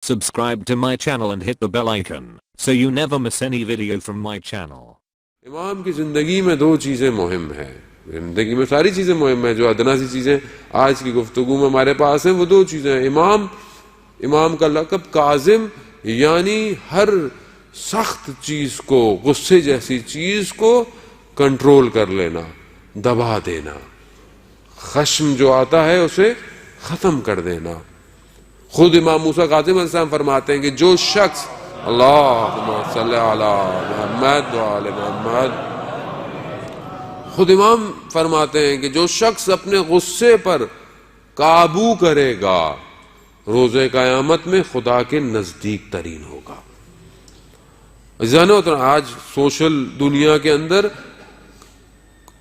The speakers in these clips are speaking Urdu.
Subscribe to my channel and hit the bell icon so you never miss any video from my channel. امام کی زندگی میں دو چیزیں مہم ہیں. زندگی میں ساری چیزیں مہم ہیں, جو ادنا سی چیزیں آج کی گفتگو میں ہمارے پاس ہیں وہ دو چیزیں ہیں. امام کا لقب کاظم, یعنی ہر سخت چیز کو, غصے جیسی چیز کو کنٹرول کر لینا, دبا دینا, خشم جو آتا ہے اسے ختم کر دینا. خود امام موسیٰ کاظم علیہ السلام فرماتے ہیں کہ جو شخص اللہم صلی علی محمد وآل محمد, خود امام فرماتے ہیں کہ جو شخص اپنے غصے پر قابو کرے گا روز قیامت میں خدا کے نزدیک ترین ہوگا. آج سوشل دنیا کے اندر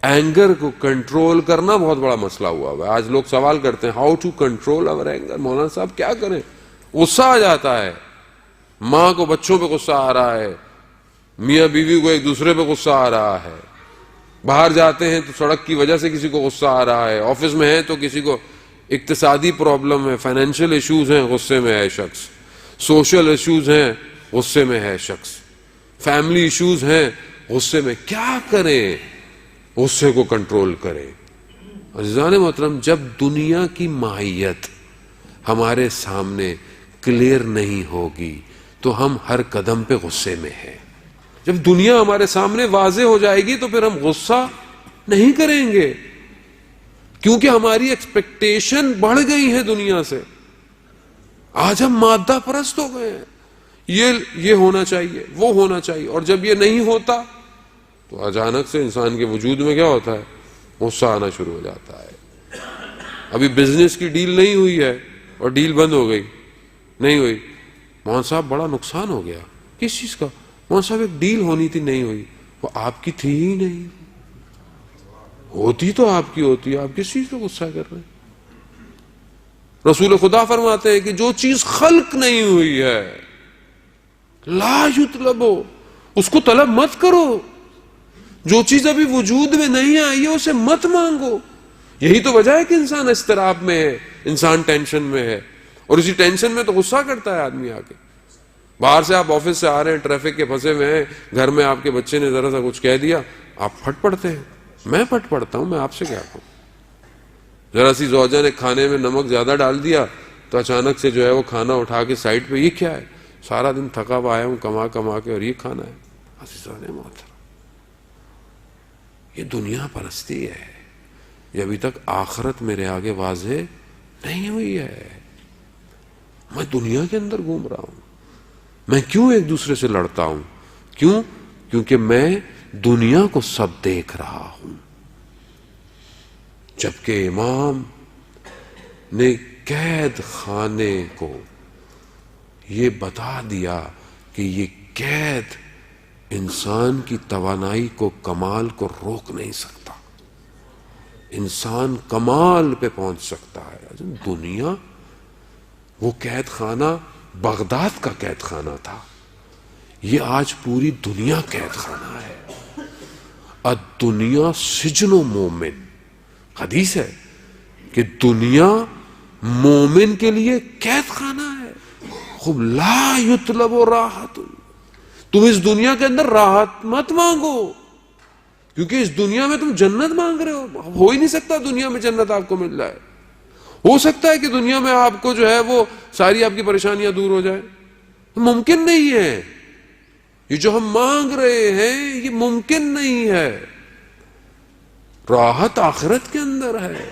اینگر کو کنٹرول کرنا بہت بڑا مسئلہ ہوا ہے. آج لوگ سوال کرتے ہیں ہاؤ ٹو کنٹرول اور اینگر. مولانا صاحب کیا کریں؟ غصہ آ جاتا ہے, ماں کو بچوں پہ غصہ آ رہا ہے, میاں بیوی کو ایک دوسرے پہ غصہ آ رہا ہے, باہر جاتے ہیں تو سڑک کی وجہ سے کسی کو غصہ آ رہا ہے, آفس میں ہے تو کسی کو اقتصادی پرابلم ہے, فائنینشیل ایشوز ہیں, غصے میں ہے شخص, سوشل ایشوز ہیں, غصے میں ہے شخص, فیملی ایشوز ہیں, غصے میں. کیا کریں؟ غصے کو کنٹرول کریں. عزیزان محترم, جب دنیا کی ماہیت ہمارے سامنے کلیئر نہیں ہوگی تو ہم ہر قدم پہ غصے میں ہیں. جب دنیا ہمارے سامنے واضح ہو جائے گی تو پھر ہم غصہ نہیں کریں گے, کیونکہ ہماری ایکسپیکٹیشن بڑھ گئی ہے دنیا سے. آج ہم مادہ پرست ہو گئے ہیں, یہ ہونا چاہیے, وہ ہونا چاہیے, اور جب یہ نہیں ہوتا تو اچانک سے انسان کے وجود میں کیا ہوتا ہے؟ غصہ آنا شروع ہو جاتا ہے. ابھی بزنس کی ڈیل نہیں ہوئی ہے اور ڈیل بند ہو گئی, نہیں ہوئی. مولانا صاحب بڑا نقصان ہو گیا. کس چیز کا؟ مولانا صاحب ایک ڈیل ہونی تھی, نہیں ہوئی. وہ آپ کی تھی ہی نہیں, ہوتی تو آپ کی ہوتی, آپ کس چیز پہ غصہ کر رہے ہیں؟ رسول خدا فرماتے ہیں کہ جو چیز خلق نہیں ہوئی ہے لا یطلبو, اس کو طلب مت کرو. جو چیز ابھی وجود میں نہیں آئی ہے اسے مت مانگو. یہی تو وجہ ہے کہ انسان اضطراب میں ہے, انسان ٹینشن میں ہے, اور اسی ٹینشن میں تو غصہ کرتا ہے آدمی آ کے. باہر سے آپ آفس سے آ رہے ہیں, ٹریفک کے پھنسے ہوئے ہیں, گھر میں آپ کے بچے نے ذرا سا کچھ کہہ دیا, آپ پھٹ پڑتے ہیں. میں پھٹ پڑتا ہوں, میں آپ سے کیا کہوں. ذرا سی زوجہ نے کھانے میں نمک زیادہ ڈال دیا تو اچانک سے جو ہے وہ کھانا اٹھا کے سائڈ پہ, یہ کیا ہے؟ سارا دن تھکا ہوا آیا ہوں کما کے, اور یہ کھانا ہے. عزیزان محترم, یہ دنیا پرستی ہے. یہ ابھی تک آخرت میرے آگے واضح نہیں ہوئی ہے. میں دنیا کے اندر گھوم رہا ہوں. میں کیوں ایک دوسرے سے لڑتا ہوں؟ کیوں؟ کیونکہ میں دنیا کو سب دیکھ رہا ہوں. جبکہ امام نے قید خانے کو یہ بتا دیا کہ یہ قید انسان کی توانائی کو, کمال کو روک نہیں سکتا. انسان کمال پہ پہنچ سکتا ہے. دنیا, وہ قید خانہ بغداد کا قید خانہ تھا, یہ آج پوری دنیا قید خانہ ہے. الدنیا سجن و مومن. حدیث ہے کہ دنیا مومن کے لیے قید خانہ ہے. خوب لا یطلب راحت, تم اس دنیا کے اندر راحت مت مانگو, کیونکہ اس دنیا میں تم جنت مانگ رہے ہو ہی نہیں سکتا دنیا میں جنت آپ کو مل جائے. ہو سکتا ہے کہ دنیا میں آپ کو جو ہے وہ ساری آپ کی پریشانیاں دور ہو جائیں, ممکن نہیں ہے. یہ جو ہم مانگ رہے ہیں یہ ممکن نہیں ہے. راحت آخرت کے اندر ہے.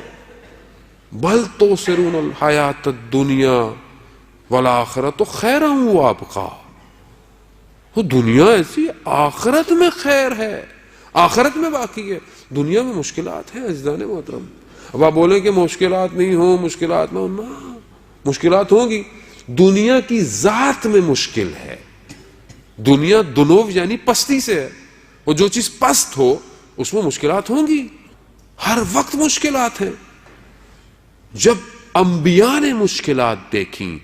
بل توسرون الحیات الدنیا والآخرت خیر وابقی. وہ دنیا ایسی, آخرت میں خیر ہے, آخرت میں باقی ہے. دنیا میں مشکلات ہیں عزیزان محترم. اب آپ بولیں کہ مشکلات نہیں ہوں, مشکلات نہ ہوں, مشکلات ہوں گی. دنیا کی ذات میں مشکل ہے. دنیا دنو یعنی پستی سے ہے, اور جو چیز پست ہو اس میں مشکلات ہوں گی. ہر وقت مشکلات ہیں. جب انبیاء نے مشکلات دیکھیں,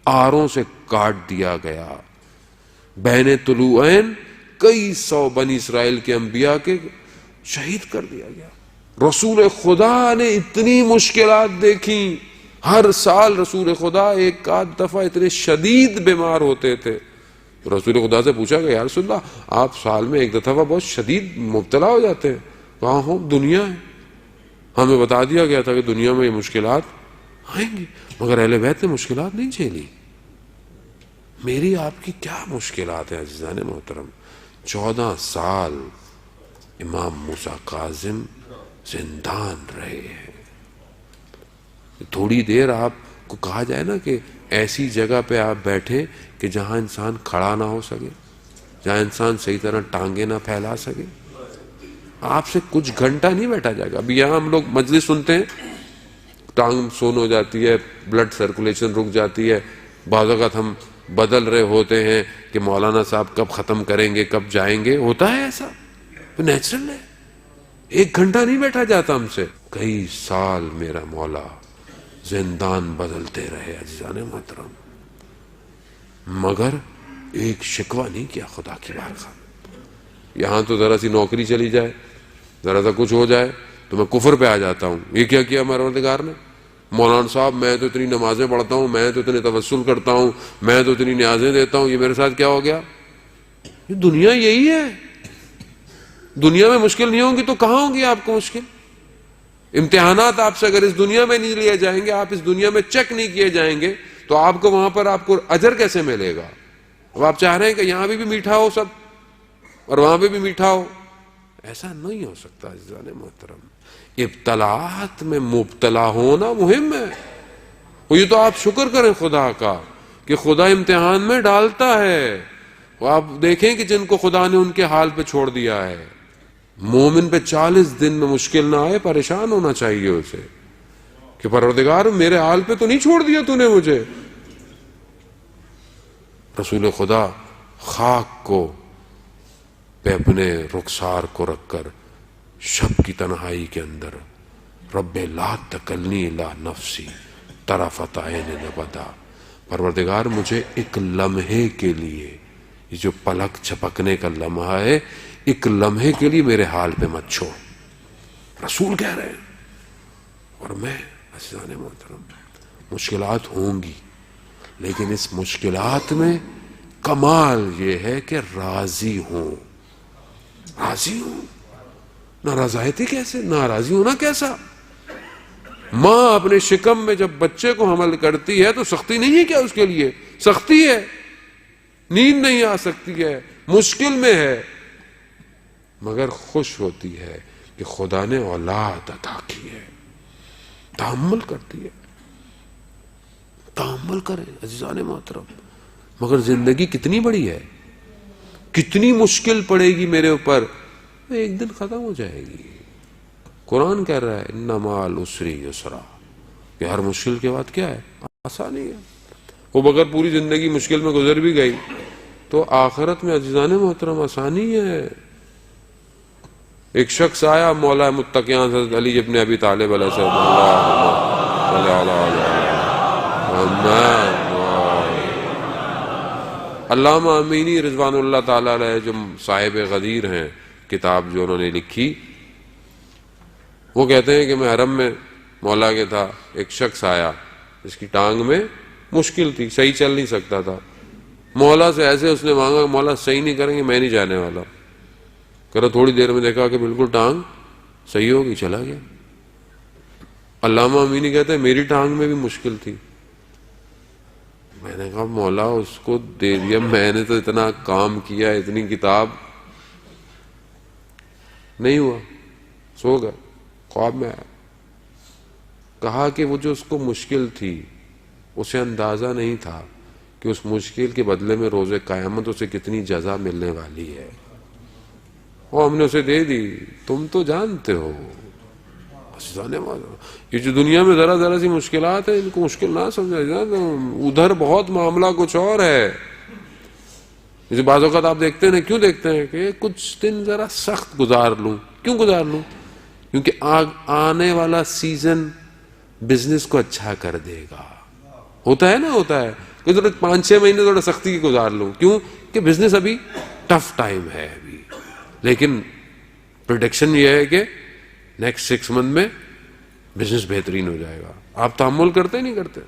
آروں سے کاٹ دیا گیا, بین طلوعین کئی سو بنی اسرائیل کے انبیاء کے شہید کر دیا گیا. رسول خدا نے اتنی مشکلات دیکھی, ہر سال رسول خدا ایک آدھ دفعہ اتنے شدید بیمار ہوتے تھے. رسول خدا سے پوچھا کہ یا رسول اللہ آپ سال میں ایک دفعہ بہت شدید مبتلا ہو جاتے ہیں. کہاں ہو دنیا ہے, ہمیں بتا دیا گیا تھا کہ دنیا میں یہ مشکلات آئیں گی, مگر اہل بیت نے مشکلات نہیں جھیلی. میری آپ کی کیا مشکلات ہیں عزیزان محترم. 14 سال امام موسیٰ کاظم زندان رہے ہیں. تھوڑی دیر آپ کو کہا جائے نا کہ ایسی جگہ پہ آپ بیٹھے کہ جہاں انسان کھڑا نہ ہو سکے, جہاں انسان صحیح طرح ٹانگیں نہ پھیلا سکے, آپ سے کچھ گھنٹہ نہیں بیٹھا جائے گا. ابھی یہاں ہم لوگ مجلس سنتے ہیں, ٹانگ سون ہو جاتی ہے, بلڈ سرکولیشن رک جاتی ہے, بعض اوقات ہم بدل رہے ہوتے ہیں کہ مولانا صاحب کب ختم کریں گے, کب جائیں گے. ہوتا ہے ایسا, تو نیچرل ہے. ایک گھنٹہ نہیں بیٹھا جاتا ہم سے. کئی سال میرا مولا زندان بدلتے رہے عزیزان محترم, مگر ایک شکوہ نہیں کیا خدا کی بارگاہ. یہاں تو ذرا سی نوکری چلی جائے, ذرا سا کچھ ہو جائے تو میں کفر پہ آ جاتا ہوں. یہ کیا کیا پروردگار نے؟ مولانا صاحب میں تو اتنی نمازیں پڑھتا ہوں, میں تو اتنے توسل کرتا ہوں, میں تو اتنی نیازیں دیتا ہوں, یہ میرے ساتھ کیا ہو گیا؟ یہ دنیا یہی ہے. دنیا میں مشکل نہیں ہوگی تو کہاں ہوگی آپ کو مشکل؟ امتحانات آپ سے اگر اس دنیا میں نہیں لیے جائیں گے, آپ اس دنیا میں چیک نہیں کیے جائیں گے, تو آپ کو وہاں پر آپ کو اجر کیسے ملے گا؟ اب آپ چاہ رہے ہیں کہ یہاں بھی میٹھا ہو سب اور وہاں پہ بھی میٹھا ہو, ایسا نہیں ہو سکتا عزیزان محترم. ابتلاات میں مبتلا ہونا مہم ہے. اور یہ تو آپ شکر کریں خدا کا کہ خدا امتحان میں ڈالتا ہے. وہ آپ دیکھیں کہ جن کو خدا نے ان کے حال پہ چھوڑ دیا ہے, مومن پہ 40 دن میں مشکل نہ آئے, پریشان ہونا چاہیے اسے کہ پروردگار میرے حال پہ تو نہیں چھوڑ دیا تو نے مجھے. رسول خدا خاک کو پہ اپنے رخسار کو رکھ کر شب کی تنہائی کے اندر رب لا تکلنی الا نفسی طرفت عین ابدا, پروردگار مجھے ایک لمحے کے لیے, یہ جو پلک چھپکنے کا لمحہ ہے, ایک لمحے کے لیے میرے حال پہ مت چھوڑ. رسول کہہ رہے ہیں. اور میں عزیزان محترم, مشکلات ہوں گی, لیکن اس مشکلات میں کمال یہ ہے کہ راضی ہوں. راضی ہوں. ناراضی کیسے؟ ناراضی ہونا کیسا؟ ماں اپنے شکم میں جب بچے کو حمل کرتی ہے تو سختی نہیں ہے کیا اس کے لیے؟ سختی ہے, نیند نہیں آ سکتی ہے, مشکل میں ہے, مگر خوش ہوتی ہے کہ خدا نے اولاد عطا کی ہے. تحمل کرتی ہے. تحمل کریں عزیزان محترم. مگر زندگی کتنی بڑی ہے, کتنی مشکل پڑے گی میرے اوپر, ایک دن ختم ہو جائے گی. قرآن کہہ رہا ہے ان مع العسر یسرا, کہ ہر مشکل کے بعد کیا ہے؟ آسانی ہے. وہ بغیر پوری زندگی مشکل میں گزر بھی گئی تو آخرت میں عزیزان محترم آسانی ہے. ایک شخص آیا مولا متقیان حضرت علی ابن ابی طالب علیہ السلام. علامہ امینی رضوان اللہ تعالی علیہ جو صاحب غدیر ہیں, کتاب جو انہوں نے لکھی, وہ کہتے ہیں کہ میں حرم میں مولا کے تھا, ایک شخص آیا جس کی ٹانگ میں مشکل تھی, صحیح چل نہیں سکتا تھا. مولا سے ایسے اس نے مانگا, مولا صحیح نہیں کریں گے میں نہیں جانے والا. کرو تھوڑی دیر میں دیکھا کہ بالکل ٹانگ صحیح ہوگی, چلا گیا. علامہ امینی کہتے ہیں میری ٹانگ میں بھی مشکل تھی. میں نے کہا مولا اس کو دے دیا, میں نے تو اتنا کام کیا, اتنی کتاب, نہیں ہوا, سو گیا, خواب میں آیا. کہا کہ وہ جو اس کو مشکل تھی اسے اندازہ نہیں تھا کہ اس مشکل کے بدلے میں روز قیامت اسے کتنی جزا ملنے والی ہے, اور ہم نے اسے دے دی. تم تو جانتے ہو یہ جو دنیا میں ذرا ذرا سی مشکلات ہیں, ان کو مشکل نہ سمجھا جائے, ادھر بہت معاملہ کچھ اور ہے. جیسے بعض اوقات آپ دیکھتے ہیں, کیوں دیکھتے ہیں کہ کچھ دن ذرا سخت گزار لوں. کیوں گزار لوں؟ کیونکہ آنے والا سیزن بزنس کو اچھا کر دے گا. ہوتا ہے نا, ہوتا ہے کہ 5-6 مہینے تھوڑا سختی کی گزار لوں. کیوں کہ بزنس ابھی ٹف ٹائم ہے ابھی, لیکن پریڈکشن یہ ہے کہ نیکسٹ 6 منتھ میں بزنس بہترین ہو جائے گا. آپ تحمل کرتے نہیں کرتے؟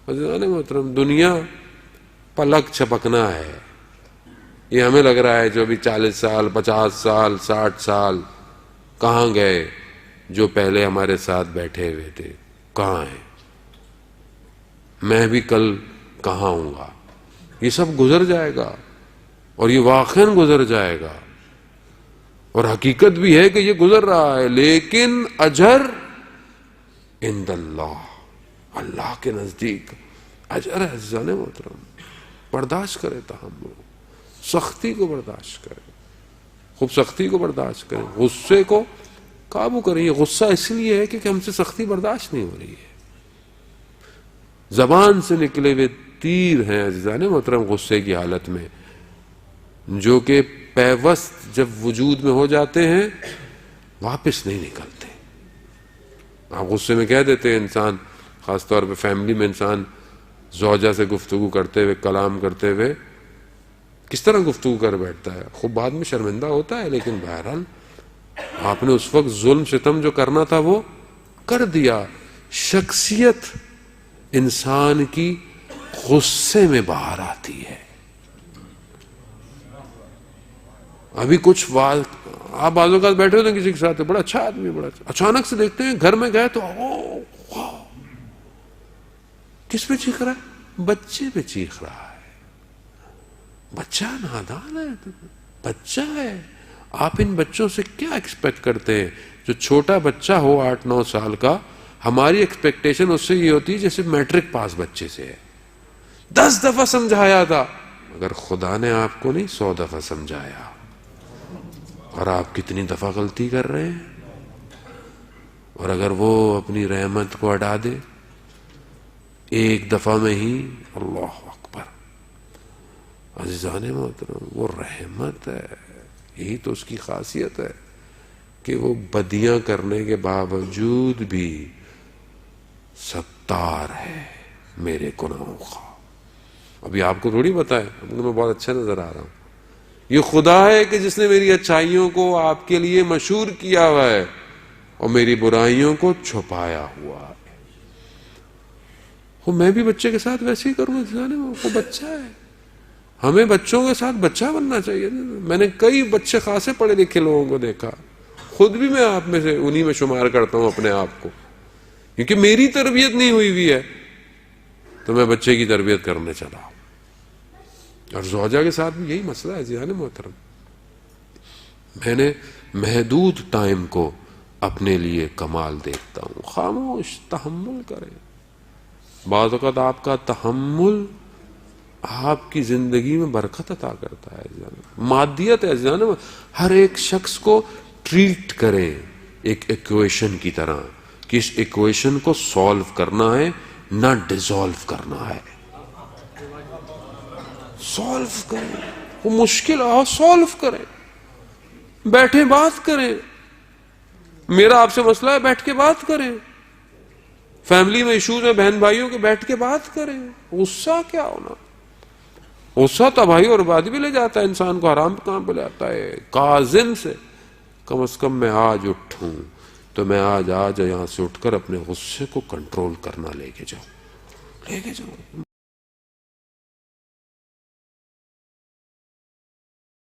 عزیزان محترم دنیا پلک چھپکنا ہے. یہ ہمیں لگ رہا ہے جو بھی 40 سال 50 سال 60 سال کہاں گئے جو پہلے ہمارے ساتھ بیٹھے ہوئے تھے, کہاں ہیں؟ میں بھی کل کہاں ہوں گا؟ یہ سب گزر جائے گا, اور یہ واقعاً گزر جائے گا, اور حقیقت بھی ہے کہ یہ گزر رہا ہے, لیکن اجر عند اللہ, اللہ کے نزدیک اجر ہے. عزیزان محترم برداشت کرے, تحمل, سختی کو برداشت کرے, خوب سختی کو برداشت کریں, غصے کو قابو کریں. یہ غصہ اس لیے ہے کہ ہم سے سختی برداشت نہیں ہو رہی ہے. زبان سے نکلے ہوئے تیر ہیں عزیزان محترم غصے کی حالت میں, جو کہ پیوست جب وجود میں ہو جاتے ہیں واپس نہیں نکلتے. آپ غصے میں کہہ دیتے ہیں, انسان خاص طور پہ فیملی میں انسان زوجہ سے گفتگو کرتے ہوئے, کلام کرتے ہوئے کس طرح گفتگو کر بیٹھتا ہے, خوب بعد میں شرمندہ ہوتا ہے, لیکن بہرحال آپ نے اس وقت ظلم ستم جو کرنا تھا وہ کر دیا. شخصیت انسان کی غصے میں باہر آتی ہے. ابھی کچھ آپ بعض اوقات بیٹھے ہوتے ہیں کسی کے ساتھ, بڑا اچھا آدمی, بڑا اچھا, اچانک سے دیکھتے ہیں گھر میں گئے تو کس پہ چیخ رہا ہے؟ بچے پہ چیخ رہا ہے. بچہ نادان ہے, بچہ ہے. آپ ان بچوں سے کیا ایکسپیکٹ کرتے ہیں؟ جو چھوٹا بچہ ہو 8-9 سال کا, ہماری ایکسپیکٹیشن اس سے یہ ہوتی ہے جیسے میٹرک پاس بچے سے ہے. 10 دفعہ سمجھایا تھا, مگر خدا نے آپ کو نہیں 100 دفعہ سمجھایا, اور آپ کتنی دفعہ غلطی کر رہے ہیں. اور اگر وہ اپنی رحمت کو ہٹا دے ایک دفعہ میں ہی, اللہ اکبر. عزیزان محترم وہ رحمت ہے, یہی تو اس کی خاصیت ہے کہ وہ بدیاں کرنے کے باوجود بھی ستار ہے میرے گناہوں کا. ابھی آپ کو تھوڑی پتا ہے, میں بہت اچھا نظر آ رہا ہوں. یہ خدا ہے کہ جس نے میری اچھائیوں کو آپ کے لیے مشہور کیا ہوا ہے اور میری برائیوں کو چھپایا ہوا ہے. میں بھی بچے کے ساتھ ویسے ہی کروں گا. وہ بچہ ہے, ہمیں بچوں کے ساتھ بچہ بننا چاہیے. میں نے کئی بچے خاصے پڑھے لکھے لوگوں کو دیکھا, خود بھی میں آپ میں سے انہی میں شمار کرتا ہوں اپنے آپ کو, کیونکہ میری تربیت نہیں ہوئی ہوئی ہے تو میں بچے کی تربیت کرنے چلا. اور زوجہ کے ساتھ بھی یہی مسئلہ ہے عزیزان محترم. میں نے محدود ٹائم کو اپنے لیے کمال دیکھتا ہوں. خاموش تحمل کریں. بعض اوقات آپ کا تحمل آپ کی زندگی میں برکت عطا کرتا ہے. مادیت ہے عزیزان. ہر ایک شخص کو ٹریٹ کریں ایک ایکویشن کی طرح کہ اس ایکویشن کو سالو کرنا ہے نہ ڈیزالو کرنا ہے. سالو کریں, وہ مشکل ہے, سالو کریں, بیٹھیں بات کریں. میرا آپ سے مسئلہ ہے, بیٹھ کے بات کریں. فیملی میں ایشوز ہیں بہن بھائیوں کے, بیٹھ کے بات کریں. غصہ کیا ہونا, غصہ تباہی اور بربادی بھی لے جاتا ہے انسان کو, حرام کام پہ لے جاتا ہے. کاظم سے کم از کم میں آج اٹھوں تو میں آج یہاں سے اٹھ کر اپنے غصے کو کنٹرول کرنا لے کے جاؤں.